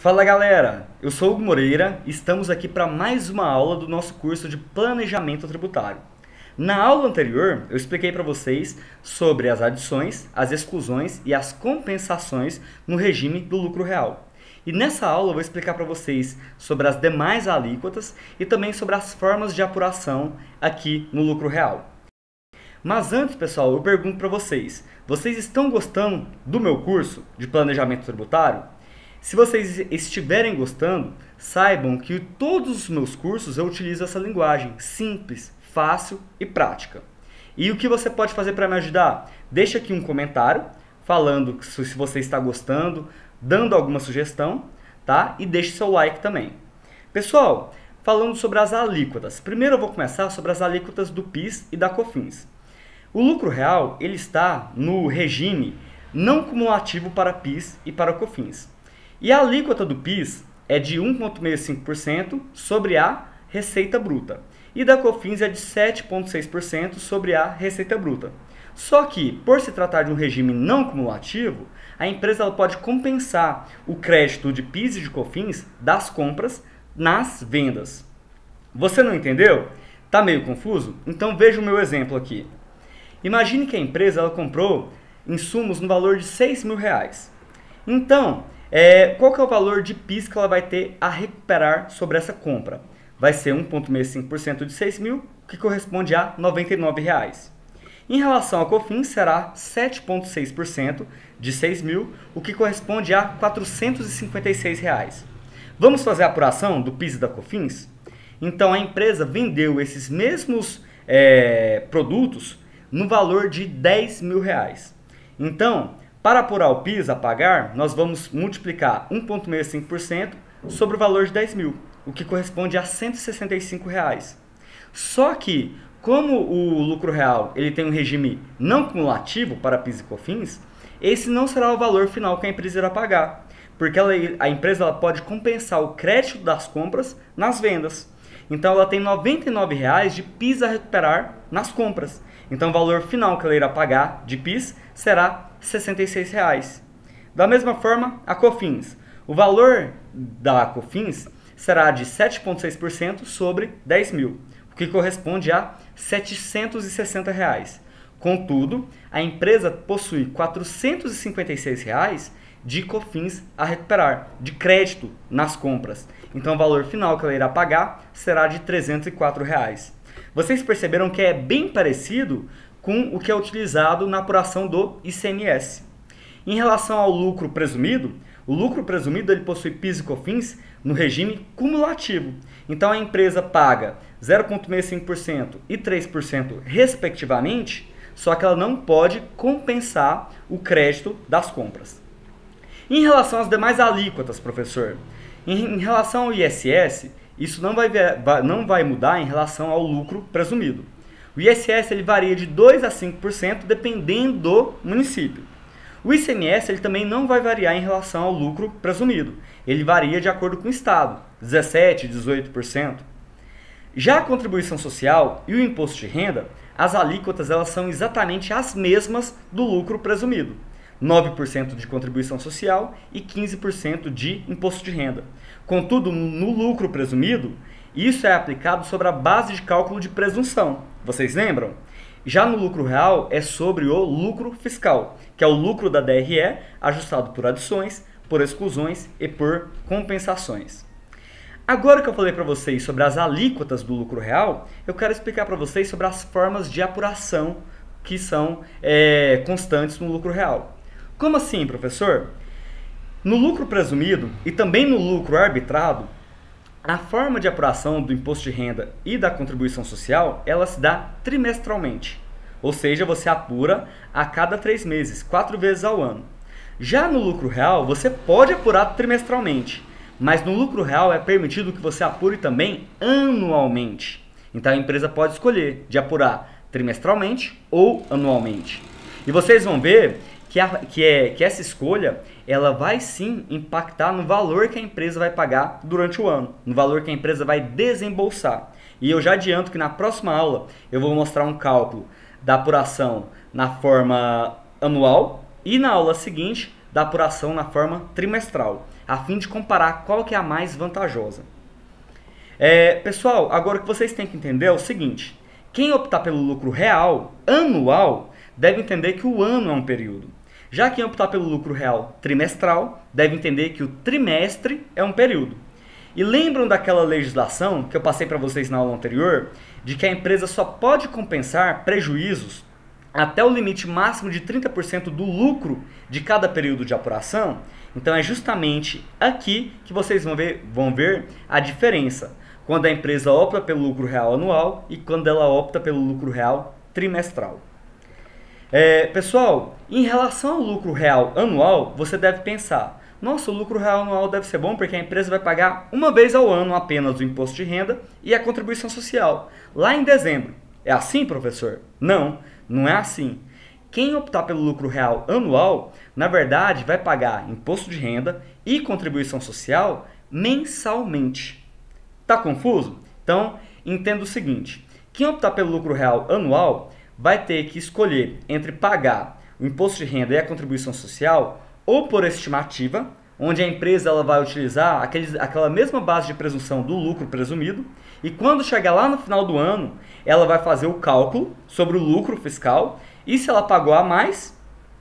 Fala galera, eu sou o Hugo Moreira e estamos aqui para mais uma aula do nosso curso de Planejamento Tributário. Na aula anterior, eu expliquei para vocês sobre as adições, as exclusões e as compensações no regime do lucro real. E nessa aula eu vou explicar para vocês sobre as demais alíquotas e também sobre as formas de apuração aqui no lucro real. Mas antes, pessoal, eu pergunto para vocês estão gostando do meu curso de Planejamento Tributário? Se vocês estiverem gostando, saibam que todos os meus cursos eu utilizo essa linguagem simples, fácil e prática. E o que você pode fazer para me ajudar? Deixa aqui um comentário falando se você está gostando, dando alguma sugestão, tá? E deixe seu like também. Pessoal, falando sobre as alíquotas. Primeiro eu vou começar sobre as alíquotas do PIS e da COFINS. O lucro real ele está no regime não cumulativo para PIS e para COFINS. E a alíquota do PIS é de 1,65% sobre a receita bruta. E da COFINS é de 7,6% sobre a receita bruta. Só que, por se tratar de um regime não cumulativo, a empresa ela pode compensar o crédito de PIS e de COFINS das compras nas vendas. Você não entendeu? Tá meio confuso? Então veja o meu exemplo aqui. Imagine que a empresa ela comprou insumos no valor de R$6.000. Então, qual que é o valor de PIS que ela vai ter a recuperar sobre essa compra? Vai ser 1,65% de 6.000, que corresponde a R$ 99,00. Em relação a COFINS, será 7,6% de 6.000, o que corresponde a R$ 456,00. Vamos fazer a apuração do PIS e da COFINS? Então, a empresa vendeu esses mesmos produtos no valor de R$10.000. Então, para apurar o PIS a pagar, nós vamos multiplicar 1,65% sobre o valor de 10.000, o que corresponde a R$ 165,00. Só que, como o lucro real ele tem um regime não cumulativo para PIS e COFINS, esse não será o valor final que a empresa irá pagar, porque a empresa ela pode compensar o crédito das compras nas vendas. Então ela tem R$ 99,00 de PIS a recuperar nas compras. Então o valor final que ela irá pagar de PIS será R$ 66,00. Da mesma forma, a COFINS. O valor da COFINS será de 7,6% sobre 10.000, o que corresponde a R$ 760,00. Contudo, a empresa possui R$ 456,00 de COFINS a recuperar, de crédito nas compras. Então o valor final que ela irá pagar será de R$ 304,00. Vocês perceberam que é bem parecido com o que é utilizado na apuração do ICMS. Em relação ao lucro presumido, o lucro presumido ele possui PIS e COFINS no regime cumulativo. Então a empresa paga 0,65% e 3% respectivamente, só que ela não pode compensar o crédito das compras. Em relação às demais alíquotas, professor, em relação ao ISS, isso não vai mudar em relação ao lucro presumido. O ISS ele varia de 2% a 5% dependendo do município. O ICMS ele também não vai variar em relação ao lucro presumido. Ele varia de acordo com o estado, 17%, 18%. Já a contribuição social e o imposto de renda, as alíquotas elas são exatamente as mesmas do lucro presumido. 9% de contribuição social e 15% de imposto de renda. Contudo, no lucro presumido, isso é aplicado sobre a base de cálculo de presunção. Vocês lembram? Já no lucro real é sobre o lucro fiscal, que é o lucro da DRE ajustado por adições, por exclusões e por compensações. Agora que eu falei para vocês sobre as alíquotas do lucro real, eu quero explicar para vocês sobre as formas de apuração que são constantes no lucro real. Como assim, professor? No lucro presumido e também no lucro arbitrado, a forma de apuração do imposto de renda e da contribuição social, ela se dá trimestralmente. Ou seja, você apura a cada 3 meses, 4 vezes ao ano. Já no lucro real, você pode apurar trimestralmente, mas no lucro real é permitido que você apure também anualmente. Então a empresa pode escolher de apurar trimestralmente ou anualmente. E vocês vão ver que essa escolha ela vai sim impactar no valor que a empresa vai pagar durante o ano, no valor que a empresa vai desembolsar. E eu já adianto que na próxima aula eu vou mostrar um cálculo da apuração na forma anual e na aula seguinte da apuração na forma trimestral. a fim de comparar qual que é a mais vantajosa. Pessoal, agora o que vocês têm que entender é o seguinte: quem optar pelo lucro real anual deve entender que o ano é um período. Já quem optar pelo lucro real trimestral deve entender que o trimestre é um período. E lembram daquela legislação que eu passei para vocês na aula anterior, de que a empresa só pode compensar prejuízos até o limite máximo de 30% do lucro de cada período de apuração? Então é justamente aqui que vocês vão ver a diferença, quando a empresa opta pelo lucro real anual e quando ela opta pelo lucro real trimestral. Pessoal, em relação ao lucro real anual, você deve pensar: nossa, o lucro real anual deve ser bom porque a empresa vai pagar uma vez ao ano apenas o imposto de renda e a contribuição social, lá em dezembro. É assim, professor? Não, não é assim. Quem optar pelo lucro real anual, na verdade, vai pagar imposto de renda e contribuição social mensalmente. Tá confuso? Então, entenda o seguinte: quem optar pelo lucro real anual vai ter que escolher entre pagar o imposto de renda e a contribuição social ou por estimativa, onde a empresa ela vai utilizar aquela mesma base de presunção do lucro presumido, e quando chegar lá no final do ano, ela vai fazer o cálculo sobre o lucro fiscal, e se ela pagou a mais,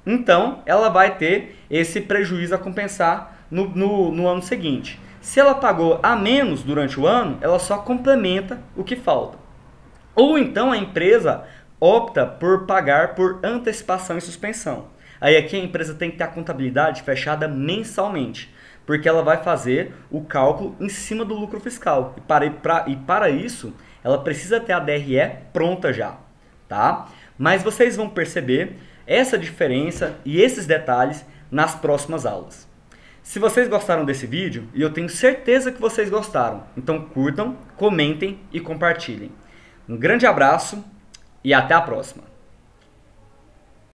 então ela vai ter esse prejuízo a compensar no ano seguinte. Se ela pagou a menos durante o ano, ela só complementa o que falta. Ou então a empresa opta por pagar por antecipação e suspensão. Aí aqui a empresa tem que ter a contabilidade fechada mensalmente, porque ela vai fazer o cálculo em cima do lucro fiscal. E para isso, ela precisa ter a DRE pronta já, tá? Mas vocês vão perceber essa diferença e esses detalhes nas próximas aulas. Se vocês gostaram desse vídeo, e eu tenho certeza que vocês gostaram, então curtam, comentem e compartilhem. Um grande abraço e até a próxima!